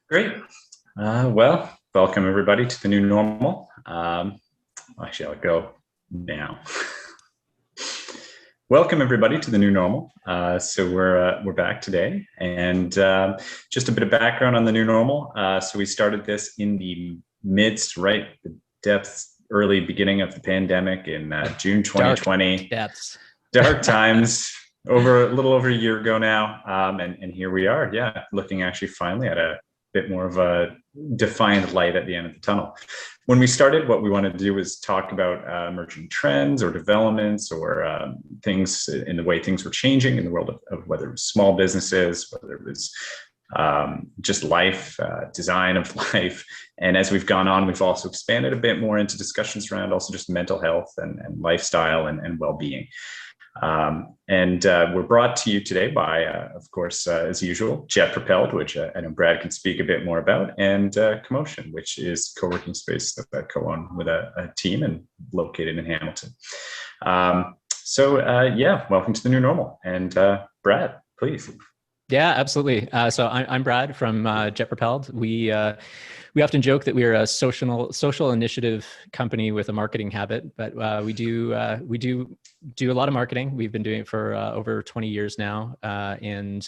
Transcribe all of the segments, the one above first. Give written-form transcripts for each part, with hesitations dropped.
Great. Well, welcome everybody to the new normal. Actually, I'll go now. Welcome everybody to the new normal. So we're back today, and just a bit of background on the new normal. So we started this in the midst, right, the depths, early beginning of the pandemic in June 2020. Dark times. A little over a year ago now, and here we are. Yeah, looking actually finally at a bit more of a defined light at the end of the tunnel. When we started, what we wanted to do was talk about emerging trends or developments or things in the way things were changing in the world of whether it was small businesses, whether it was just life, design of life. And as we've gone on, we've also expanded a bit more into discussions around also just mental health and lifestyle and well-being. We're brought to you today by, of course, as usual, Jet Propelled, which I know Brad can speak a bit more about, and CoMotion, which is a co-working space that I co-own with a team and located in Hamilton. Yeah, welcome to the new normal. And Brad, please. Yeah, absolutely. So I'm Brad from Jet Propelled. We often joke that we're a social initiative company with a marketing habit, but we do a lot of marketing. We've been doing it for over 20 years now, and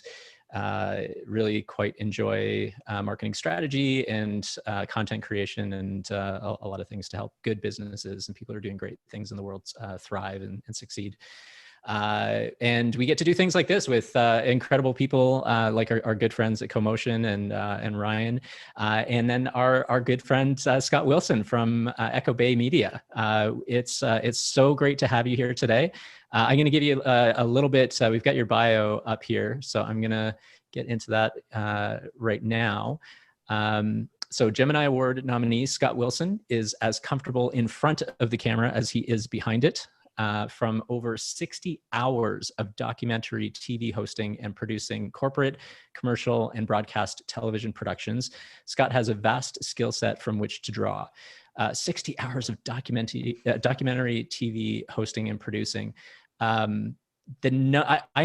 really quite enjoy marketing strategy and content creation and a lot of things to help good businesses and people who are doing great things in the world thrive and succeed. And we get to do things like this with incredible people like our good friends at CoMotion and Ryan, and then our good friend Scott Wilson from Echo Bay Media. It's so great to have you here today. I'm going to give you a little bit. We've got your bio up here, so I'm going to get into that right now. So Gemini Award nominee Scott Wilson is as comfortable in front of the camera as he is behind it. From over 60 hours of documentary TV hosting and producing corporate, commercial, and broadcast television productions, Scott has a vast skill set from which to draw. 60 hours of documentary TV hosting and producing. I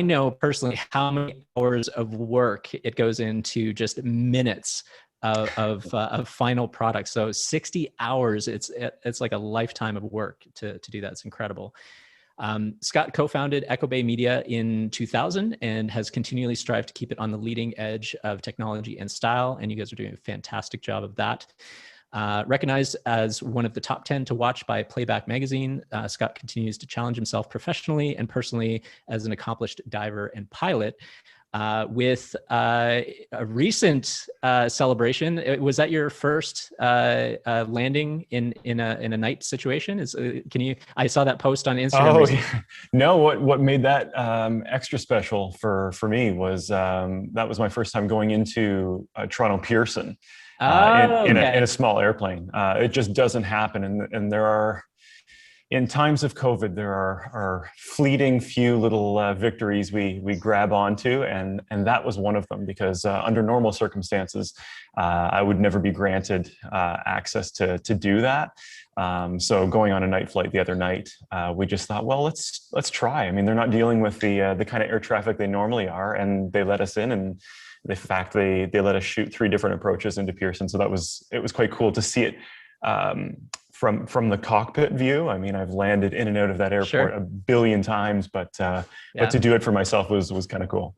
know personally how many hours of work it goes into just minutes of final product. So 60 hours, it's like a lifetime of work to do that. It's incredible. Scott co-founded Echo Bay Media in 2000 and has continually strived to keep it on the leading edge of technology and style. And you guys are doing a fantastic job of that. Recognized as one of the top 10 to watch by Playback Magazine, Scott continues to challenge himself professionally and personally as an accomplished diver and pilot. With a recent celebration, was that your first landing in a night situation? I saw that post on Instagram. Oh, yeah. No, what made that extra special for me was that was my first time going into Toronto Pearson in a small airplane. It just doesn't happen, and there are. In times of COVID, there are fleeting few little victories we grab onto, and that was one of them, because under normal circumstances, I would never be granted access to do that. So going on a night flight the other night, we just thought, well, let's try. I mean, they're not dealing with the kind of air traffic they normally are, and they let us in, and in fact, they let us shoot 3 different approaches into Pearson. So it was quite cool to see it. From the cockpit view. I mean, I've landed in and out of that airport a billion times, but to do it for myself was kind of cool.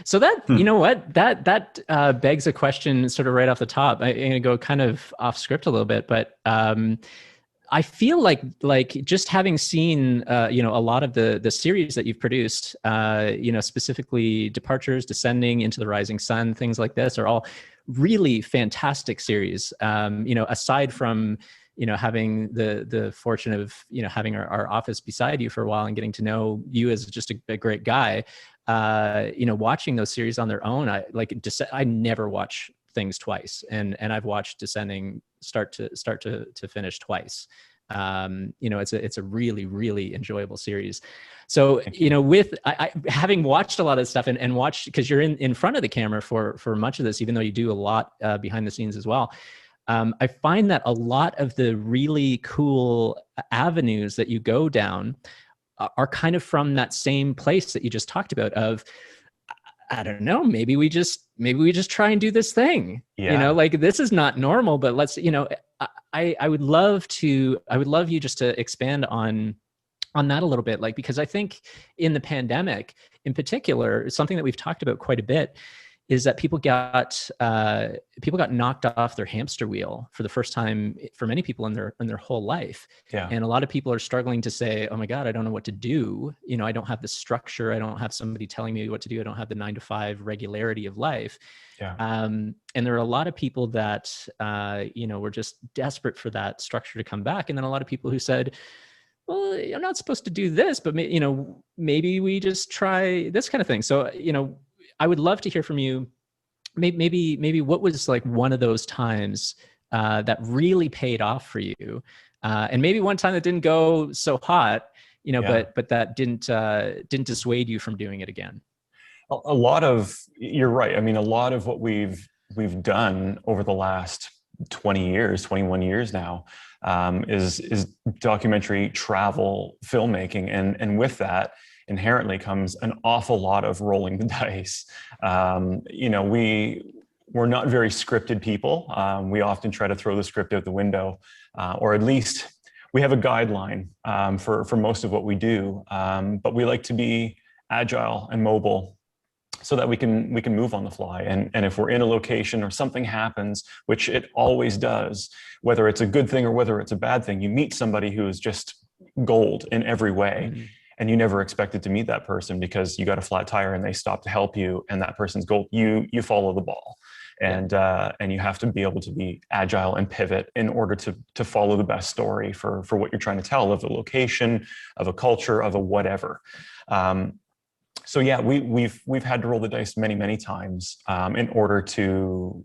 So that, you know what, that begs a question sort of right off the top. I'm going to go kind of off script a little bit, but I feel like just having seen, a lot of the series that you've produced, specifically Departures, Descending, Into the Rising Sun, things like this are all really fantastic series. Aside from, having the fortune of, having our office beside you for a while and getting to know you as just a great guy, watching those series on their own, I never watch things twice. And I've watched Descending start to finish twice. It's a really, really enjoyable series. So, with having watched a lot of stuff and watched, because you're in front of the camera for much of this, even though you do a lot behind the scenes as well. I find that a lot of the really cool avenues that you go down are kind of from that same place that you just talked about of, I don't know, maybe we just try and do this thing. Yeah. Like, this is not normal, but let's, I would love you just to expand on that a little bit, like, because I think in the pandemic in particular, something that we've talked about quite a bit is that people got knocked off their hamster wheel for the first time for many people in their whole life. Yeah. And a lot of people are struggling to say, oh my God, I don't know what to do. I don't have the structure. I don't have somebody telling me what to do. I don't have the 9-to-5 regularity of life. Yeah. And there are a lot of people that, were just desperate for that structure to come back. And then a lot of people who said, well, I'm not supposed to do this, but maybe we just try this kind of thing. So, I would love to hear from you. Maybe what was like one of those times that really paid off for you, and maybe one time that didn't go so hot, but that didn't dissuade you from doing it again. You're right. I mean, a lot of what we've done over the last 21 years now is documentary travel filmmaking, and with that inherently comes an awful lot of rolling the dice. We're not very scripted people. We often try to throw the script out the window, or at least we have a guideline for most of what we do. But we like to be agile and mobile so that we can move on the fly. And if we're in a location or something happens, which it always does, whether it's a good thing or whether it's a bad thing, you meet somebody who is just gold in every way. Mm-hmm. And you never expected to meet that person because you got a flat tire and they stop to help you, and that person's gold. You follow the ball, and you have to be able to be agile and pivot in order to follow the best story for what you're trying to tell, of a location, of a culture, of a whatever. So yeah, we've had to roll the dice many times in order to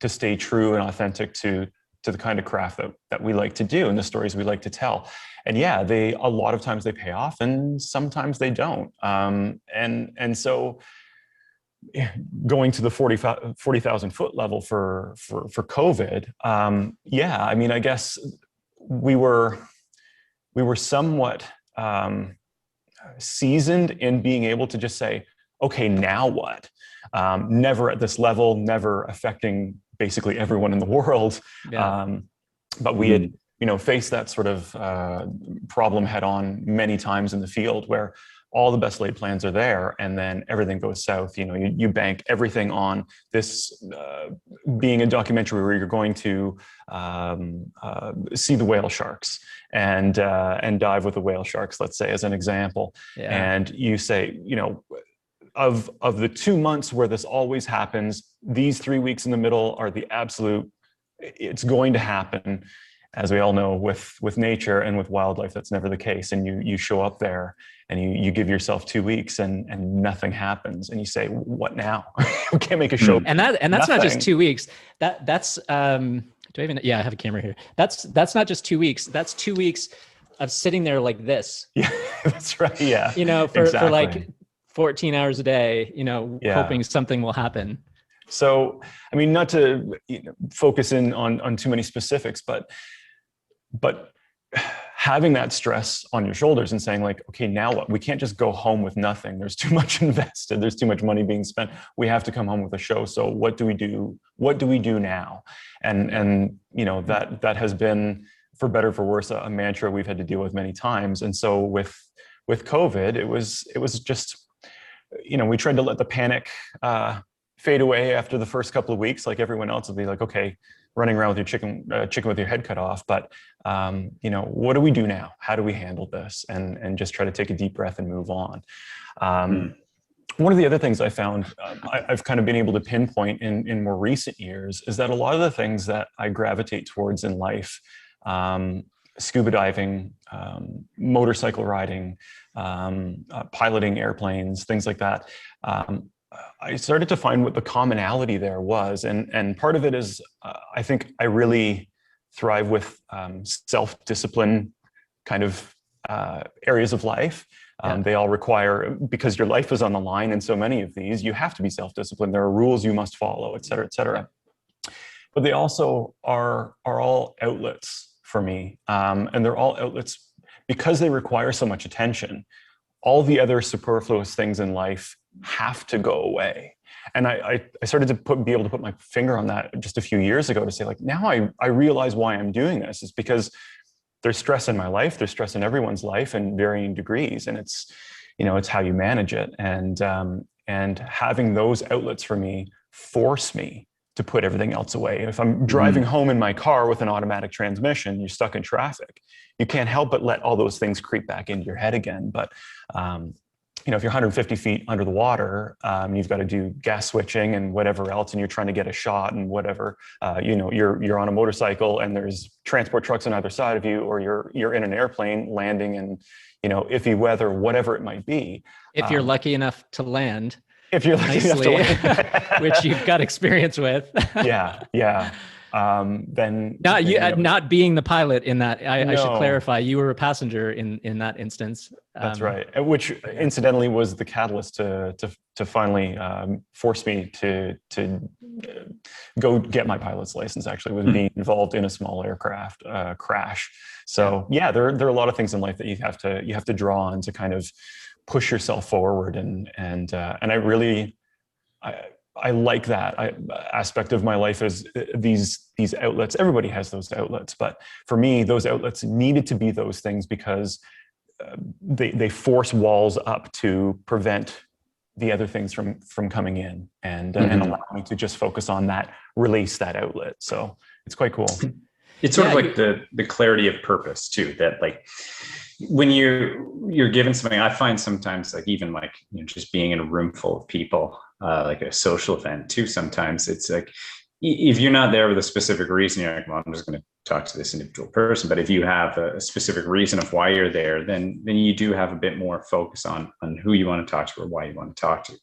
stay true and authentic to the kind of craft that we like to do and the stories we like to tell. And yeah, a lot of times they pay off, and sometimes they don't. And so going to the 40,000 foot level for COVID, yeah, I mean, I guess we were somewhat seasoned in being able to just say, okay, now what? Never at this level, never affecting basically everyone in the world. Yeah. But we had, faced that sort of problem head on many times in the field, where all the best laid plans are there, and then everything goes south. You bank everything on this being a documentary where you're going to see the whale sharks and dive with the whale sharks, let's say, as an example. Yeah. And you say, of the 2 months where this always happens, these 3 weeks in the middle are the absolute, it's going to happen. As we all know, with nature and with wildlife, that's never the case. And you show up there and you give yourself 2 weeks and nothing happens. And you say, what now? We can't make a show. And that's not just 2 weeks. That's do I even, yeah, I have a camera here. That's not just 2 weeks. That's 2 weeks of sitting there like this. Yeah, that's right. Yeah. For like 14 hours a day, hoping something will happen. So, I mean, not to focus in on too many specifics, but having that stress on your shoulders and saying like, okay, now what? We can't just go home with nothing. There's too much invested. There's too much money being spent. We have to come home with a show. So what do we do? What do we do now? And that has been, for better or for worse, a mantra we've had to deal with many times. And so with COVID, it was just, we tried to let the panic fade away after the first couple of weeks. Like everyone else will be like, okay, running around with your chicken with your head cut off. But, what do we do now? How do we handle this? And just try to take a deep breath and move on. One of the other things I found, I've kind of been able to pinpoint in more recent years, is that a lot of the things that I gravitate towards in life, scuba diving, motorcycle riding, piloting airplanes, things like that, I started to find what the commonality there was. And part of it is, I think I really thrive with self-discipline kind of areas of life. They all require, because your life is on the line in so many of these, you have to be self-disciplined. There are rules you must follow, et cetera, et cetera. But they also are all outlets for me. And they're all outlets because they require so much attention. All the other superfluous things in life have to go away. And I started to be able to put my finger on that just a few years ago to say, like, now I realize why I'm doing this. It's because there's stress in my life, there's stress in everyone's life in varying degrees, and it's, you know, it's how you manage it. And having those outlets for me force me to put everything else away. If I'm driving home in my car with an automatic transmission, you're stuck in traffic. You can't help but let all those things creep back into your head again. But you know, if you're 150 feet under the water, you've got to do gas switching and whatever else, and you're trying to get a shot and whatever, you know, you're on a motorcycle and there's transport trucks on either side of you, or you're in an airplane landing in, you know, iffy weather, whatever it might be. If you're lucky enough to land. If you're lucky enough to land. Which you've got experience with. Yeah. Then not being the pilot in that, I should clarify, you were a passenger in that instance. That's right. Which incidentally was the catalyst to finally force me to go get my pilot's license. Actually, was being involved in a small aircraft crash. So yeah, there are a lot of things in life that you have to draw on to kind of push yourself forward, and I like that aspect of my life, is these outlets. Everybody has those outlets, but for me, those outlets needed to be those things because they force walls up to prevent the other things from coming in, and allow me to just focus on that, release that outlet. So it's quite cool. It's sort of like the clarity of purpose too, that like when you're given something, I find sometimes, like even like, you know, just being in a room full of people, like a social event too, sometimes it's like, if you're not there with a specific reason, you're like, well, I'm just going to talk to this individual person. But if you have a specific reason of why you're there, then you do have a bit more focus on who you want to talk to or why you want to talk to.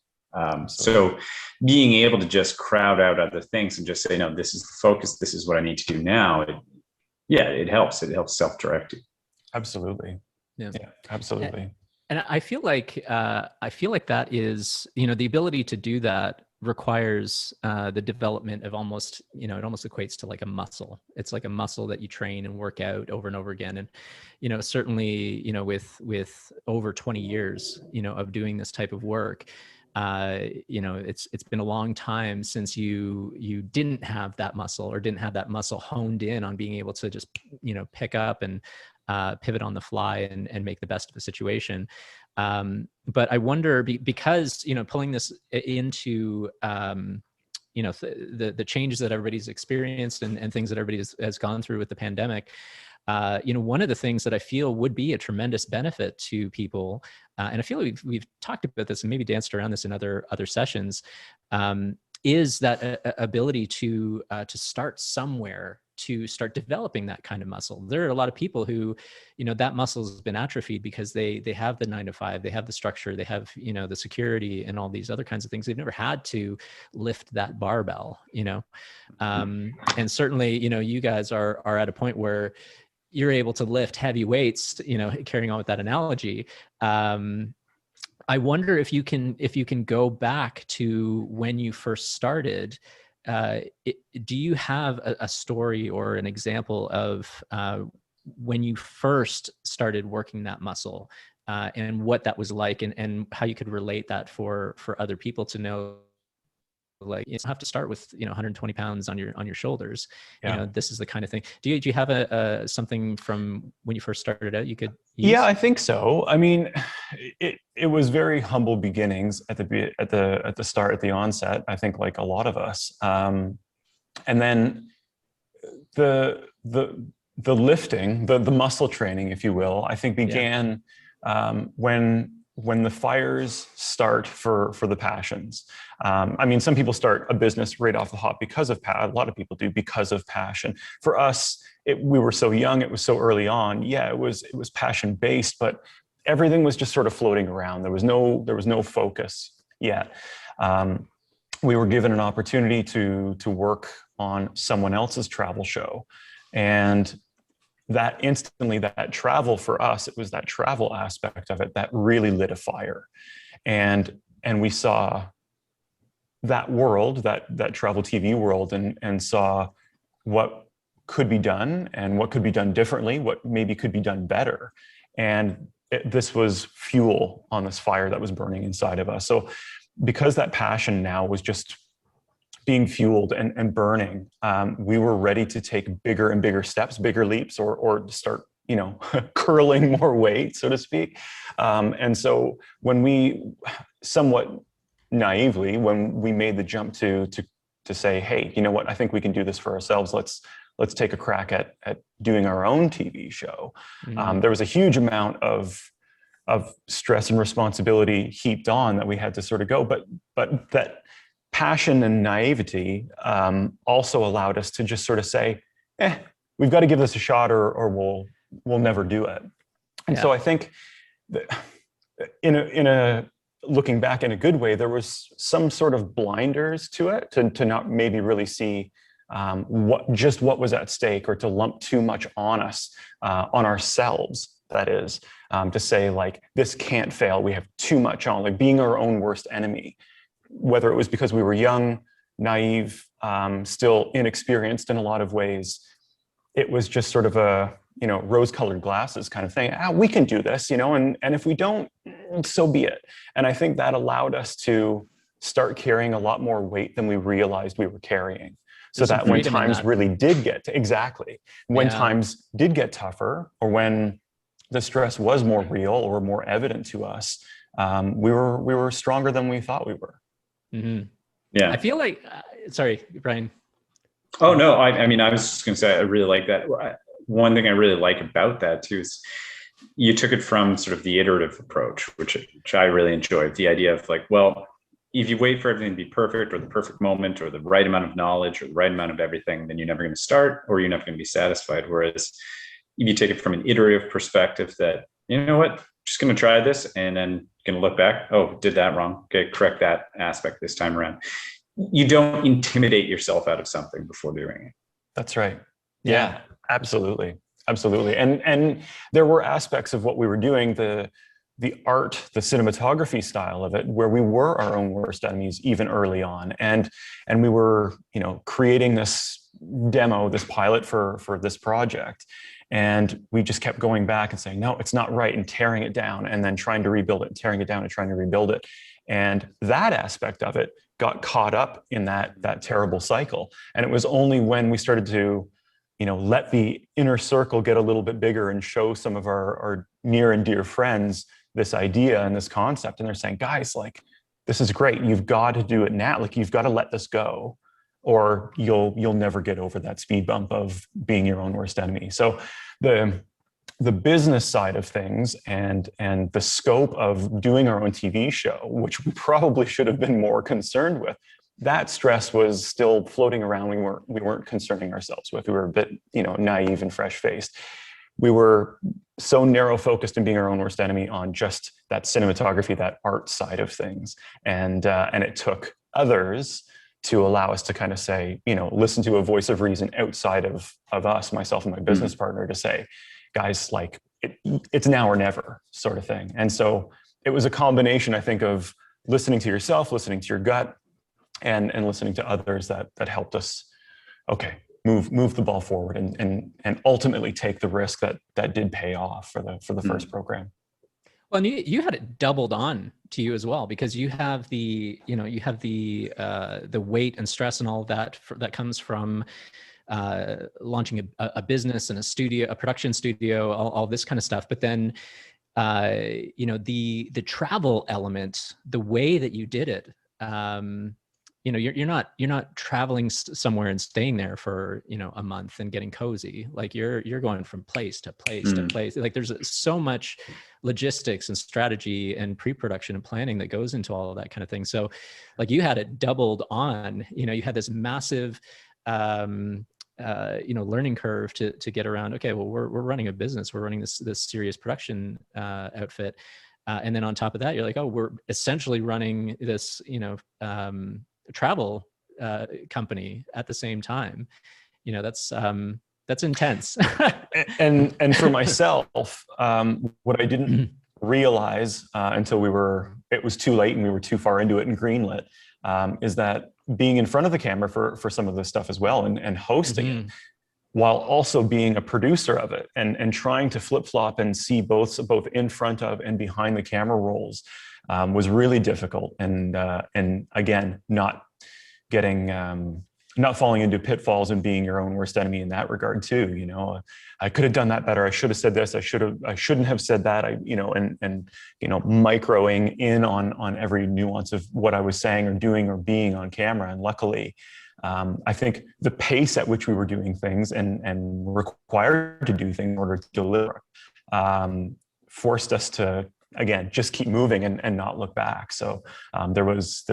So being able to just crowd out other things and just say, no, this is the focus, this is what I need to do now. It helps self-directing. Absolutely. Yeah, absolutely. And I feel like that is, you know, the ability to do that requires the development of almost, you know, it almost equates to like a muscle. It's like a muscle that you train and work out over and over again. And, you know, certainly, you know, with over 20 years, you know, of doing this type of work, you know, it's been a long time since you didn't have that muscle, or didn't have that muscle honed in on being able to just, you know, pick up and pivot on the fly and make the best of the situation. But I wonder, because, you know, pulling this into, you know, the changes that everybody's experienced and things that everybody has gone through with the pandemic, you know, one of the things that I feel would be a tremendous benefit to people, and I feel like we've talked about this and maybe danced around this in other sessions, is that ability to start somewhere, to start developing that kind of muscle. There are a lot of people who, you know, that muscle has been atrophied because they have the 9-to-5, they have the structure, they have, you know, the security and all these other kinds of things. They've never had to lift that barbell, you know. And certainly, you know, you guys are at a point where you're able to lift heavy weights, you know, carrying on with that analogy. I wonder if you can go back to when you first started. Do you have a story or an example of when you first started working that muscle, and what that was like, and how you could relate that for other people to know, like, you don't have to start with, you know, 120 pounds on your shoulders. Yeah. You know, this is the kind of thing. Do you have a something from when you first started out you could use? Yeah, I think so. I mean, it was very humble beginnings at the start, at the onset, I think, like a lot of us. And then the lifting, the muscle training, if you will, I think began when the fires start for the passions. I mean, some people start a business right off the hop because of a lot of people do, because of passion. For us, we were so young, it was so early on. Yeah, it was passion based, but everything was just sort of floating around. There was no focus yet. We were given an opportunity to work on someone else's travel show, and that instantly, that travel for us, it was that travel aspect of it that really lit a fire. And we saw that world, that travel TV world, and saw what could be done and what could be done differently, what maybe could be done better. And this was fuel on this fire that was burning inside of us. So because that passion now was just being fueled and burning, we were ready to take bigger and bigger steps, bigger leaps, or start, curling more weight, so to speak. And so when we, somewhat naively, when we made the jump to say, hey, you know what, I think we can do this for ourselves. Let's take a crack at doing our own TV show. There was a huge amount of stress and responsibility heaped on that we had to sort of go, but that passion and naivety also allowed us to just sort of say, we've got to give this a shot, or we'll never do it. And so I think that in a looking back in a good way, there was some sort of blinders to it, to not maybe really see what was at stake, or to lump too much on us, on ourselves, that is, to say like, this can't fail, we have too much on, like being our own worst enemy. Whether it was because we were young, naive, still inexperienced in a lot of ways, it was just sort of a, rose-colored glasses kind of thing. We can do this, and if we don't, so be it. And I think that allowed us to start carrying a lot more weight than we realized we were carrying. So that when times really did get when times did get tougher, or when the stress was more real or more evident to us, we were stronger than we thought we were. Mm-hmm. Yeah. I feel like, sorry, Brian. Oh, no, I mean, I was just going to say, I really like that. One thing I really like about that too is you took it from sort of the iterative approach, which I really enjoyed. The idea of like, well, if you wait for everything to be perfect, or the perfect moment, or the right amount of knowledge, or the right amount of everything, then you're never going to start, or you're never going to be satisfied. Whereas if you take it from an iterative perspective, that, you know what, just going to try this, and then going to look back, oh, did that wrong. Okay, correct that aspect this time around. You don't intimidate yourself out of something before doing it. That's right. Yeah, absolutely. Absolutely. And there were aspects of what we were doing, the art, the cinematography style of it, where we were our own worst enemies even early on. And we were, creating this demo, this pilot for this project. And we just kept going back and saying, no, it's not right, and tearing it down, and then trying to rebuild it, and tearing it down and trying to rebuild it. And that aspect of it got caught up in that terrible cycle. And it was only when we started to, let the inner circle get a little bit bigger and show some of our near and dear friends this idea and this concept. And they're saying, guys, like, this is great. You've got to do it now. Like, you've got to let this go, or you'll never get over that speed bump of being your own worst enemy. So the business side of things and the scope of doing our own TV show, which we probably should have been more concerned with, that stress was still floating around. We weren't concerning ourselves with. We were a bit, naive and fresh-faced. We were so narrow focused in being our own worst enemy on just that cinematography, that art side of things. And it took others to allow us to kind of say, listen to a voice of reason outside of us, myself and my business partner, to say, guys, like, it's now or never sort of thing. And so it was a combination, I think, of listening to yourself, listening to your gut, and listening to others that helped us, move the ball forward and ultimately take the risk that did pay off for the first program. Well, and you had it doubled on to you as well, because you have the weight and stress and all of that that comes from launching a business and a studio, a production studio, all this kind of stuff. But then, the travel element, the way that you did it, you're not traveling somewhere and staying there for, a month and getting cozy. Like you're going from place to place to place. Like there's so much logistics and strategy and pre-production and planning that goes into all of that kind of thing. So like you had it doubled on, you had this massive, learning curve to get around. Okay, well, we're running a business. We're running this serious production outfit. And then on top of that, you're like, oh, we're essentially running this, travel company at the same time. That's intense. and for myself, what I didn't realize until it was too late and we were too far into it and greenlit, is that being in front of the camera for some of this stuff as well, and hosting it, while also being a producer of it, and trying to flip-flop and see both in front of and behind the camera rolls, was really difficult. And again, not getting, not falling into pitfalls and being your own worst enemy in that regard too. You know, I could have done that better. I should have said this. I shouldn't have said that. And microing in on every nuance of what I was saying or doing or being on camera. And luckily, I think the pace at which we were doing things and required to do things in order to deliver forced us to, again, just keep moving and not look back. So there was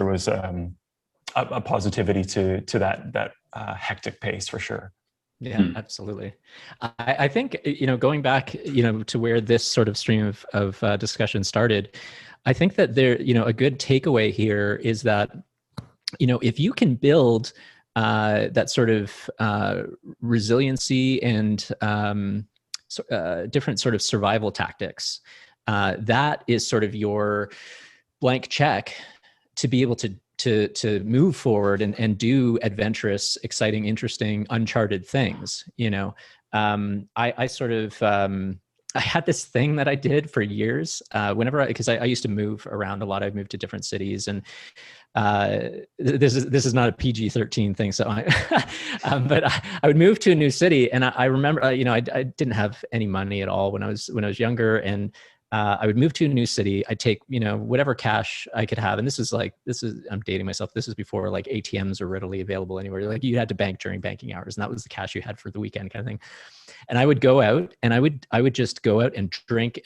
a positivity to that hectic pace for sure. Yeah, absolutely. I think, going back, to where this sort of stream of discussion started, I think that there, a good takeaway here is that, if you can build that sort of resiliency and different sort of survival tactics, that is sort of your blank check to be able to move forward and do adventurous, exciting, interesting, uncharted things. I sort of, I had this thing that I did for years whenever because I used to move around a lot. I've moved to different cities, and this is not a PG-13 thing. So but I would move to a new city, and I remember, I didn't have any money at all when I was younger, and I would move to a new city. I'd take, whatever cash I could have. And I'm dating myself. This is before like ATMs are readily available anywhere. Like you had to bank during banking hours, and that was the cash you had for the weekend kind of thing. And I would go out and I would just go out and drink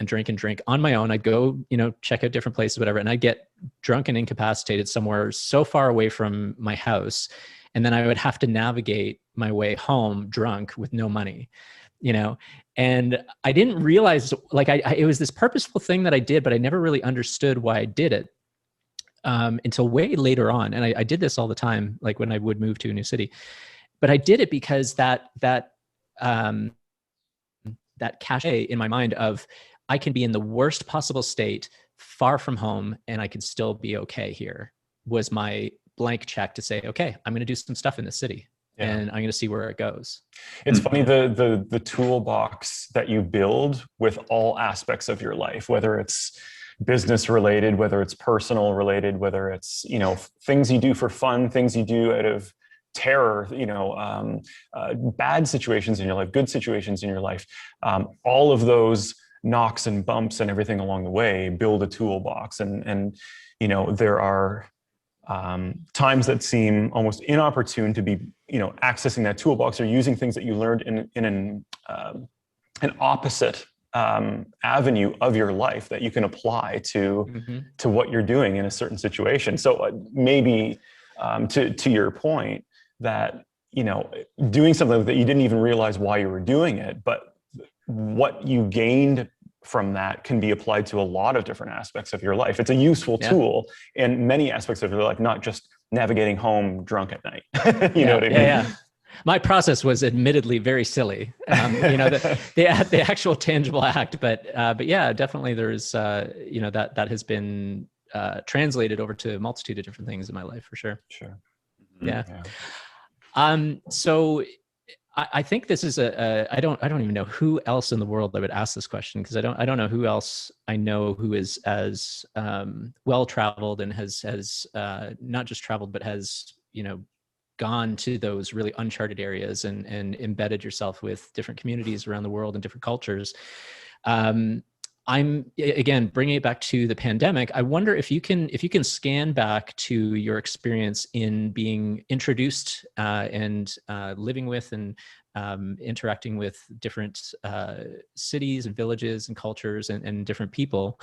on my own. I'd go, check out different places, whatever. And I'd get drunk and incapacitated somewhere so far away from my house. And then I would have to navigate my way home drunk with no money. And I didn't realize, like, it was this purposeful thing that I did, but I never really understood why I did it until way later on. And I did this all the time, like when I would move to a new city. But I did it because that cachet in my mind of I can be in the worst possible state, far from home, and I can still be okay here, was my blank check to say, okay, I'm going to do some stuff in the city. Yeah. And I'm going to see where it goes. It's funny, the toolbox that you build with all aspects of your life, whether it's business related, whether it's personal related, whether it's, things you do for fun, things you do out of terror, bad situations in your life, good situations in your life, all of those knocks and bumps and everything along the way build a toolbox. And there are times that seem almost inopportune to be, accessing that toolbox or using things that you learned in an opposite avenue of your life that you can apply to what you're doing in a certain situation. So maybe to your point that, doing something that you didn't even realize why you were doing it, but what you gained from that can be applied to a lot of different aspects of your life. It's a useful tool in many aspects of your life, not just navigating home drunk at night. You know what I mean? Yeah. My process was admittedly very silly, the actual tangible act, but yeah, definitely there's, that has been translated over to a multitude of different things in my life for sure. Sure. Yeah. So I think this is I don't even know who else in the world I would ask this question, because I don't know who else I know who is as well traveled and has not just traveled, but has gone to those really uncharted areas and embedded yourself with different communities around the world and different cultures. I'm again bringing it back to the pandemic. I wonder if you can scan back to your experience in being introduced and living with and interacting with different cities and villages and cultures and different people.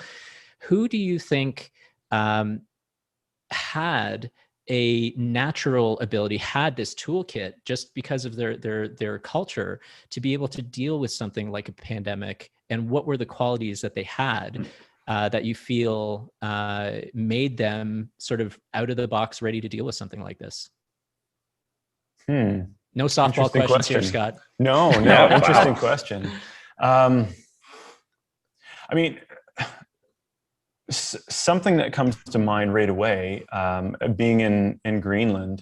Who do you think had a natural ability, had this toolkit just because of their culture to be able to deal with something like a pandemic? And what were the qualities that they had that you feel made them sort of out of the box, ready to deal with something like this? No softball questions here, Scott. No, interesting question. I mean, something that comes to mind right away, being in Greenland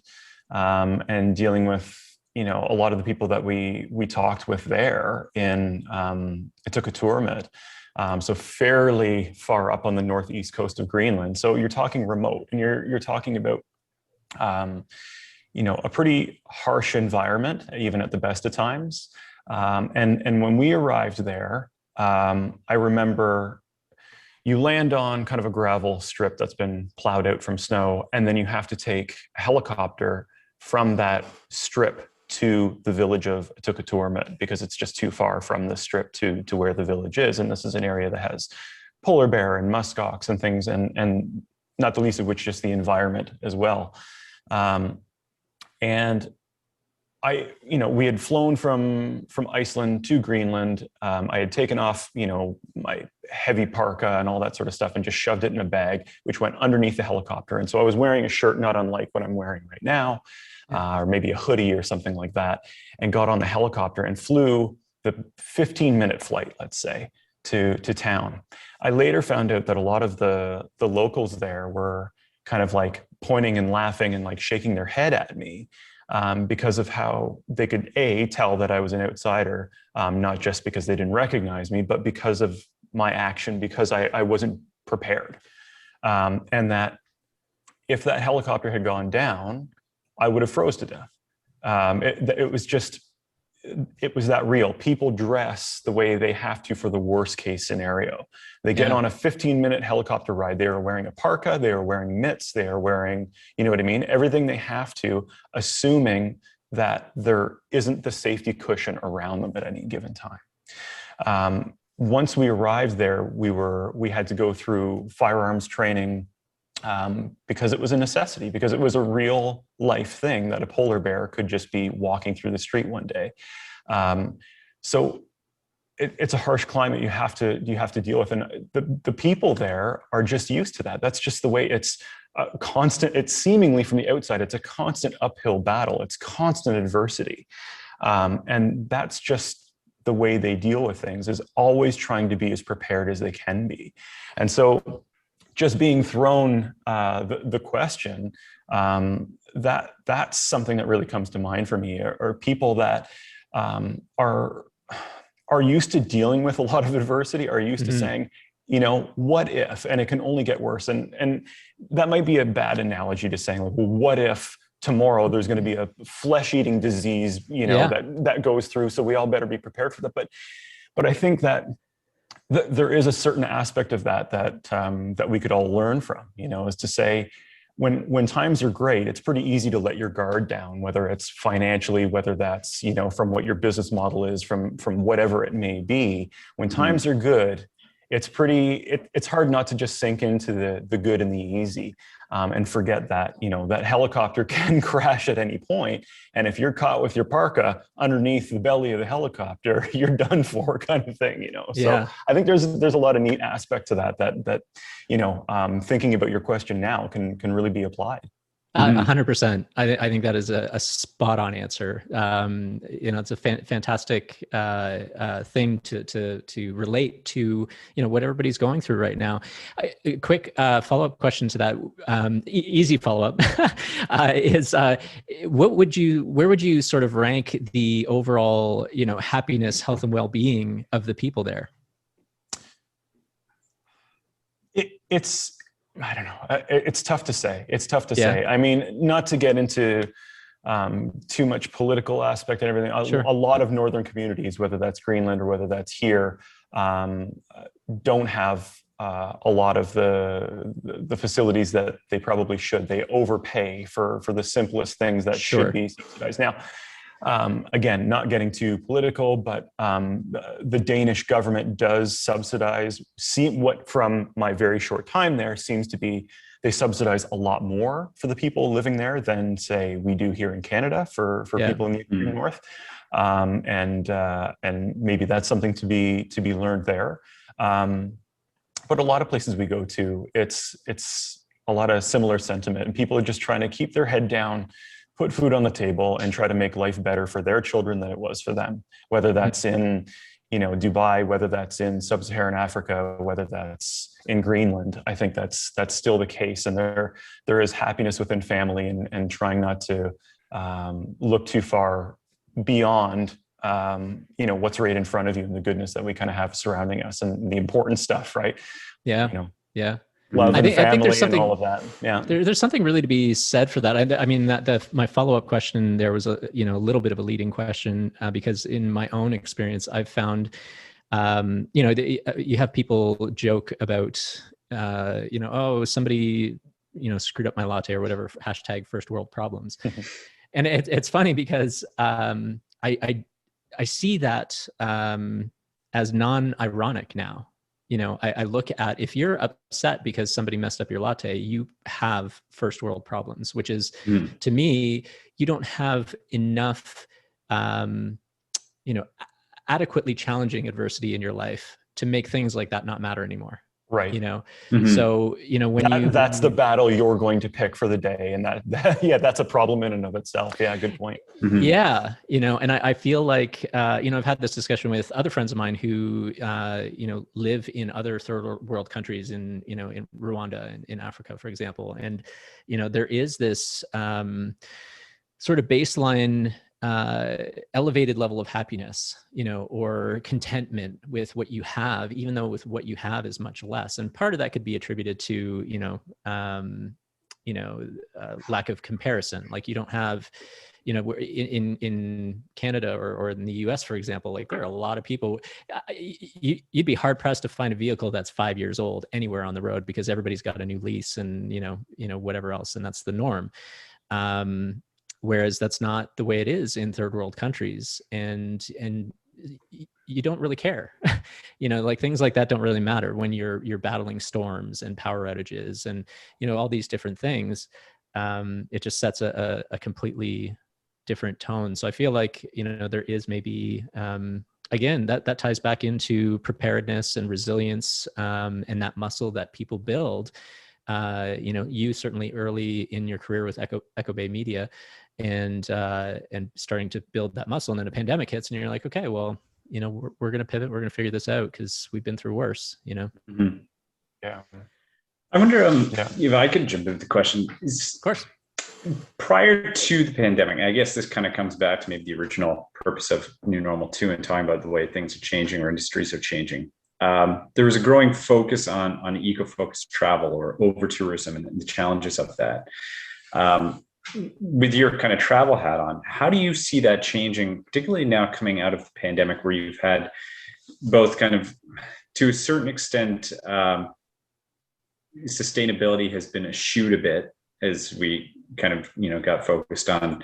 and dealing with a lot of the people that we talked with there I took a tour met. So fairly far up on the northeast coast of Greenland. So you're talking remote, and you're talking about a pretty harsh environment, even at the best of times. And when we arrived there, I remember you land on kind of a gravel strip that's been plowed out from snow, and then you have to take a helicopter from that strip to the village of Tukatoormiit, because it's just too far from the strip to where the village is. And this is an area that has polar bear and muskox and things, and not the least of which just the environment as well. And we had flown from Iceland to Greenland. I had taken off, my heavy parka and all that sort of stuff and just shoved it in a bag, which went underneath the helicopter. And so I was wearing a shirt not unlike what I'm wearing right now, or maybe a hoodie or something like that, and got on the helicopter and flew the 15-minute flight, let's say, to town. I later found out that a lot of the locals there were kind of like pointing and laughing and like shaking their head at me, because of how they could tell that I was an outsider, not just because they didn't recognize me, but because of my action, because I wasn't prepared. And that if that helicopter had gone down, I would have froze to death. It was that real. People dress the way they have to for the worst case scenario. They get on a 15-minute helicopter ride. They are wearing a parka, they are wearing mitts, they are wearing, you know what I mean? Everything they have to, assuming that there isn't the safety cushion around them at any given time. Once we arrived there, we had to go through firearms training, because it was a necessity, because it was a real life thing that a polar bear could just be walking through the street one day. So it's a harsh climate you have to deal with, and the people there are just used to that. That's just the way it's constant. It's seemingly from the outside, it's a constant uphill battle. It's constant adversity, and that's just the way they deal with things, is always trying to be as prepared as they can be. And so just being thrown the question, that's something that really comes to mind for me, are people that are used to dealing with a lot of adversity, are used to saying, what if, and it can only get worse. And that might be a bad analogy to saying, like, well, what if tomorrow there's going to be a flesh-eating disease, that goes through, so we all better be prepared for that. But I think that there is a certain aspect of that we could all learn from, is to say, when times are great, it's pretty easy to let your guard down, whether it's financially, whether that's, from what your business model is, from whatever it may be. When times are good, it's hard not to just sink into the good and the easy, and forget that, that helicopter can crash at any point. And if you're caught with your parka underneath the belly of the helicopter, you're done for, kind of thing, So I think there's a lot of neat aspect to that thinking about your question now can really be applied. 100%. I think that is a spot on answer. It's a fantastic thing to relate to, what everybody's going through right now. A quick follow-up question to that, easy follow-up, is where would you sort of rank the overall, happiness, health, and well-being of the people there? I don't know. It's tough to say. say. I mean, not to get into too much political aspect and everything. A lot of northern communities, whether that's Greenland or whether that's here, don't have a lot of the facilities that they probably should. They overpay for the simplest things that should be subsidized. Now, again, not getting too political, but the Danish government does subsidize, what from my very short time there seems to be, they subsidize a lot more for the people living there than, say, we do here in Canada for people in the north. And maybe that's something to be learned there. But a lot of places we go to, it's a lot of similar sentiment, and people are just trying to keep their head down, put food on the table, and try to make life better for their children than it was for them. Whether that's in, Dubai, whether that's in sub-Saharan Africa, whether that's in Greenland, I think that's still the case. And there is happiness within family, and trying not to look too far beyond what's right in front of you and the goodness that we kind of have surrounding us and the important stuff, right? Yeah. Yeah. Love and family I think there's something, and all of that. Yeah. There's something really to be said for that. I mean, my follow-up question there was a little bit of a leading question, because in my own experience, I've found, you have people joke about, oh, somebody, screwed up my latte or whatever, hashtag first world problems. And it's funny because I see that as non-ironic now. I look at, if you're upset because somebody messed up your latte, you have first world problems, which is, to me, you don't have enough, adequately challenging adversity in your life to make things like that not matter anymore. Right. So, when that's the battle you're going to pick for the day. And that's a problem in and of itself. Yeah. Good point. Yeah. And I feel like, I've had this discussion with other friends of mine who, live in other third world countries in Rwanda and in Africa, for example. And, there is this sort of baseline elevated level of happiness, or contentment with what you have, even though with what you have is much less. And part of that could be attributed to, lack of comparison. Like you don't have, in Canada or in the US, for example, like there are a lot of people, you'd be hard pressed to find a vehicle that's 5 years old anywhere on the road because everybody's got a new lease and, whatever else. And that's the norm. Whereas that's not the way it is in third world countries, and you don't really care, like things like that don't really matter when you're battling storms and power outages and all these different things. It just sets a completely different tone. So I feel like there is maybe again that ties back into preparedness and resilience, and that muscle that people build. You certainly early in your career with Echo Bay Media, and starting to build that muscle, and then a pandemic hits and you're like, okay, well, we're going to pivot, we're going to figure this out because we've been through worse. Yeah. I wonder if I could jump into the question. Of course. Prior to the pandemic, I guess this kind of comes back to maybe the original purpose of New Normal 2 and talking about the way things are changing or industries are changing. There was a growing focus on eco-focused travel or over-tourism and the challenges of that. With your kind of travel hat on, how do you see that changing, particularly now coming out of the pandemic, where you've had both kind of, to a certain extent, sustainability has been eschewed a bit as we kind of, got focused on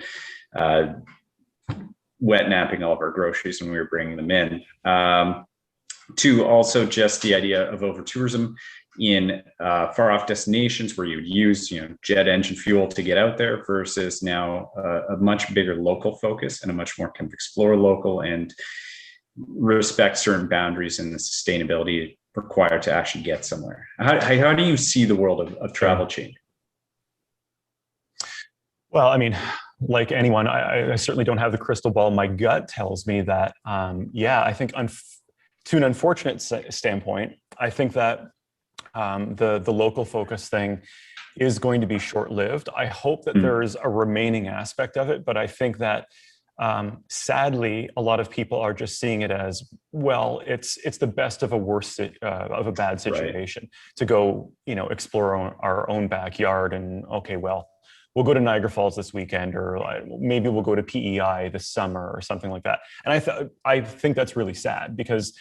wet napping all of our groceries when we were bringing them in. To also just the idea of over-tourism in far off destinations where you would use jet engine fuel to get out there, versus now a much bigger local focus and a much more kind of explore local and respect certain boundaries and the sustainability required to actually get somewhere. How do you see the world of travel change? Well, I mean, like anyone, I certainly don't have the crystal ball. My gut tells me that, I think to an unfortunate standpoint, I think that the local focus thing is going to be short-lived. I hope that there's a remaining aspect of it, but I think that sadly, a lot of people are just seeing it as, well, it's the best of a bad situation to go, explore our own backyard, and okay, well, we'll go to Niagara Falls this weekend, or maybe we'll go to PEI this summer or something like that. And I think that's really sad because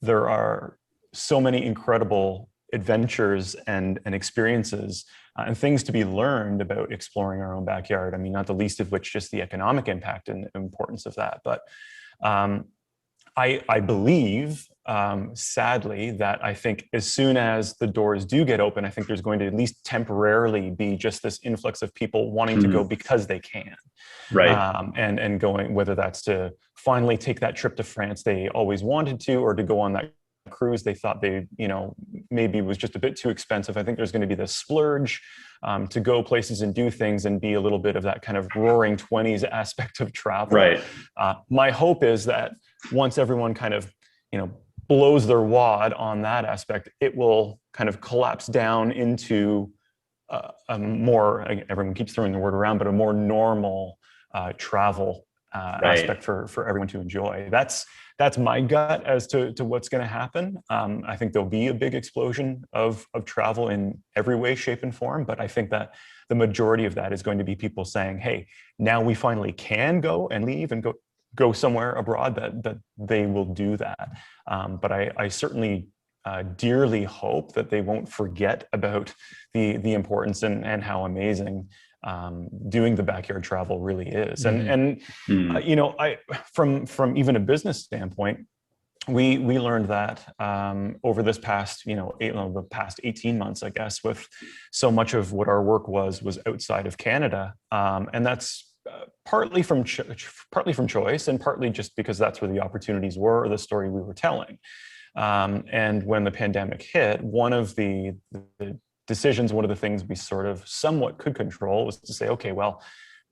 there are so many incredible adventures and experiences and things to be learned about exploring our own backyard. I mean, not the least of which just the economic impact and importance of that. But I believe, sadly, that I think as soon as the doors do get open, I think there's going to at least temporarily be just this influx of people wanting to go because they can. Right. And going, whether that's to finally take that trip to France they always wanted to, or to go on that cruise they thought they, maybe was just a bit too expensive. I think there's going to be this splurge to go places and do things and be a little bit of that kind of roaring 20s aspect of travel. Right. My hope is that once everyone kind of, blows their wad on that aspect, it will kind of collapse down into a more, everyone keeps throwing the word around, but a more normal travel aspect for everyone to enjoy. That's my gut as to what's going to happen. I think there'll be a big explosion of travel in every way, shape, and form. But I think that the majority of that is going to be people saying, hey, now we finally can go and leave and go somewhere abroad, that they will do that. But I certainly dearly hope that they won't forget about the importance and how amazing doing the backyard travel really is. And you know, from even a business standpoint, we learned that over this past, the past 18 months, I guess, with so much of what our work was outside of Canada, and that's partly from choice, and partly just because that's where the opportunities were, or the story we were telling. And when the pandemic hit, one of the decisions, one of the things we sort of somewhat could control was to say, okay, well,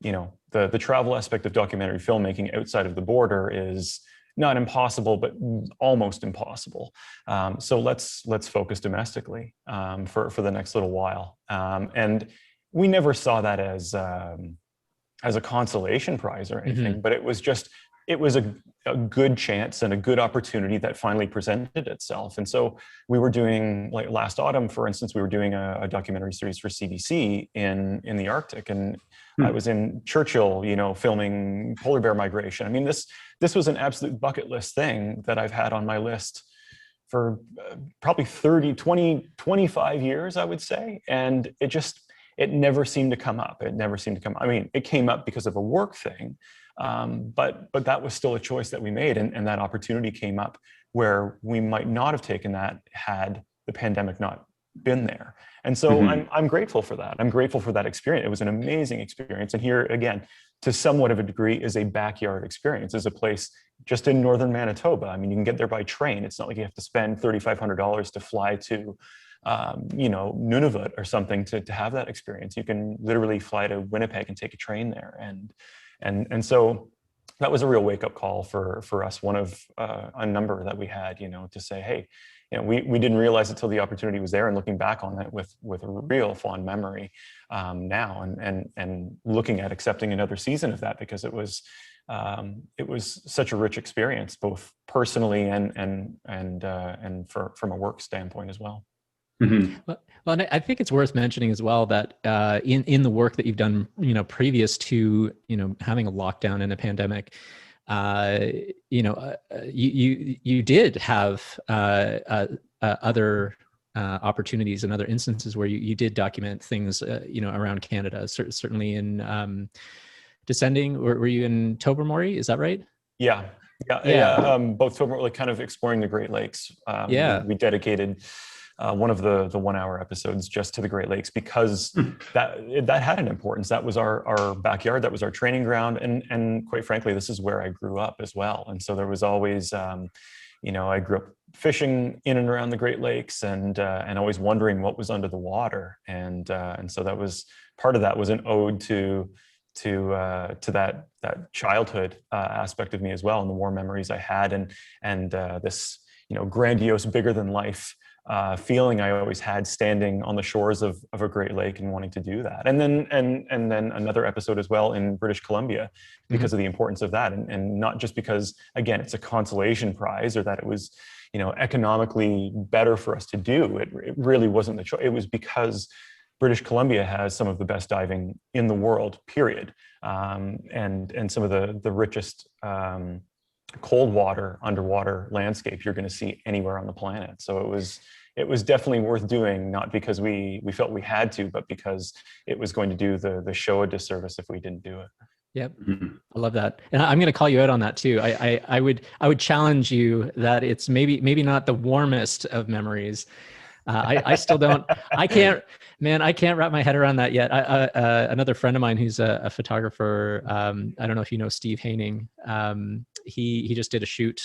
the travel aspect of documentary filmmaking outside of the border is not impossible, but almost impossible. So let's focus domestically for the next little while. And we never saw that as a consolation prize or anything, but it was a good chance and a good opportunity that finally presented itself. And so we were doing, like last autumn, for instance, we were doing a documentary series for CBC in the Arctic, and I was in Churchill, filming polar bear migration. I mean, this was an absolute bucket list thing that I've had on my list for probably 30, 20, 25 years, I would say. And it never seemed to come up. I mean, it came up because of a work thing, but that was still a choice that we made. And that opportunity came up where we might not have taken that had the pandemic not been there. And so I'm grateful for that. I'm grateful for that experience. It was an amazing experience. And here again, to somewhat of a degree, is a backyard experience, is a place just in northern Manitoba. I mean, you can get there by train. It's not like you have to spend $3,500 to fly to Nunavut or something to have that experience. You can literally fly to Winnipeg and take a train there. And so that was a real wake-up call for us, one of a number that we had, to say, hey, we didn't realize it till the opportunity was there, and looking back on it with a real fond memory now, and looking at accepting another season of that, because it was such a rich experience, both personally and from a work standpoint as well. Well, and I think it's worth mentioning as well that in the work that you've done, previous to having a lockdown and a pandemic, you did have other opportunities and other instances where you did document things, around Canada. Certainly in Descending, were you in Tobermory? Is that right? Yeah. Both Tobermory, kind of exploring the Great Lakes. We dedicated one of the 1 hour episodes just to the Great Lakes, because that had an importance. That was our backyard. That was our training ground. And quite frankly, this is where I grew up as well. And so there was always, I grew up fishing in and around the Great Lakes, and always wondering what was under the water. And so that was part of that, was an ode to that childhood aspect of me as well, and the warm memories I had, and this grandiose, bigger than life feeling I always had standing on the shores of a Great Lake and wanting to do that. And then another episode as well in British Columbia, because of the importance of that, and not just because, again, it's a consolation prize, or that it was economically better for us to do. It really wasn't the choice. It was because British Columbia has some of the best diving in the world, period, and some of the richest cold water, underwater landscape you're going to see anywhere on the planet. So it was definitely worth doing, not because we felt we had to, but because it was going to do the show a disservice if we didn't do it. Yep. I love that. And I'm going to call you out on that too. I would challenge you that it's maybe not the warmest of memories. I still don't, I can't wrap my head around that yet. Another friend of mine who's a photographer, I don't know if you know Steve Haining. He just did a shoot.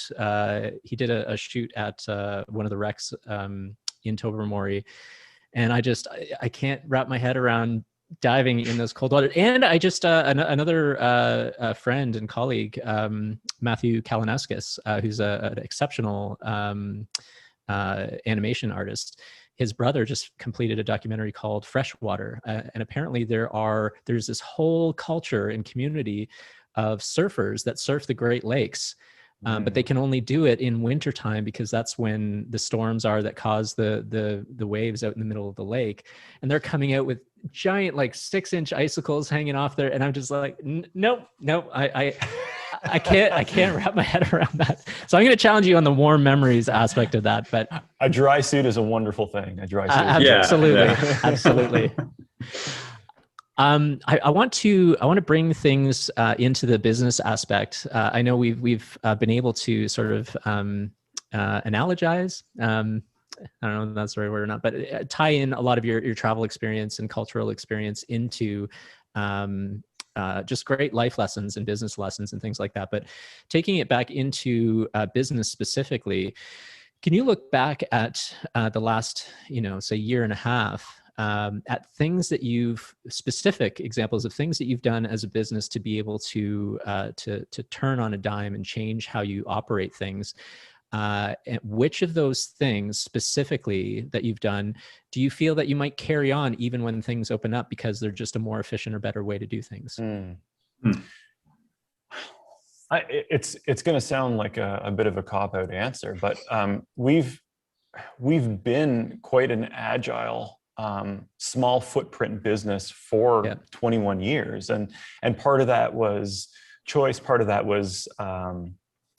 He did a shoot at one of the wrecks in Tobermory. And I can't wrap my head around diving in those cold water. And I just, another friend and colleague, Matthew Kalineskis, who's an exceptional animation artist. His brother just completed a documentary called Freshwater, and apparently there's this whole culture and community of surfers that surf the Great Lakes. But they can only do it in wintertime because that's when the storms are that cause the waves out in the middle of the lake. And they're coming out with giant, like 6-inch icicles hanging off there. And I'm just like, nope, I can't wrap my head around that. So I'm going to challenge you on the warm memories aspect of that. But a dry suit is a wonderful thing. A dry suit. Absolutely. Absolutely. I want to bring things into the business aspect. I know we've been able to sort of analogize. I don't know if that's the right word or not, but tie in a lot of your travel experience and cultural experience into just great life lessons and business lessons and things like that. But taking it back into business specifically, can you look back at the last, say year and a half? At things that specific examples of things that you've done as a business to be able to turn on a dime and change how you operate things. And which of those things specifically that you've done, do you feel that you might carry on even when things open up because they're just a more efficient or better way to do things? It's going to sound like a bit of a cop-out answer, but we've been quite an agile small footprint business for 21 years. And part of that was choice. Part of that was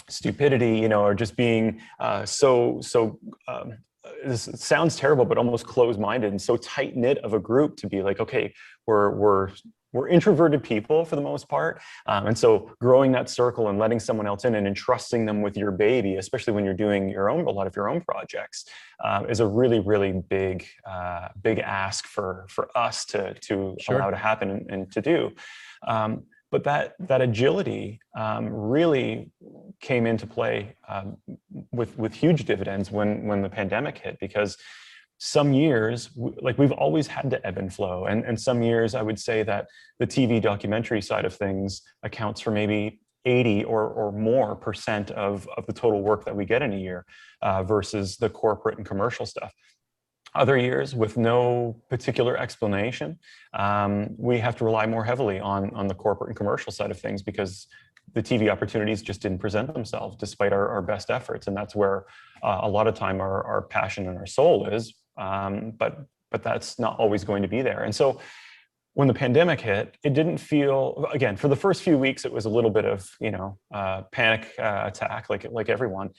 stupidity, or just being this sounds terrible, but almost closed-minded and so tight-knit of a group to be like, okay, we're introverted people for the most part. And so growing that circle and letting someone else in and entrusting them with your baby, especially when you're doing a lot of your own projects, is a really, really big ask for us to allow to happen and to do. But that agility really came into play with huge dividends when the pandemic hit, because some years, we've always had to ebb and flow. And some years I would say that the TV documentary side of things accounts for maybe 80 or more % of the total work that we get in a year versus the corporate and commercial stuff. Other years, with no particular explanation, we have to rely more heavily on the corporate and commercial side of things because the TV opportunities just didn't present themselves despite our best efforts. And that's where a lot of time our passion and our soul is. But that's not always going to be there. And so when the pandemic hit, it didn't feel, again, for the first few weeks, it was a little bit of, panic attack, like everyone.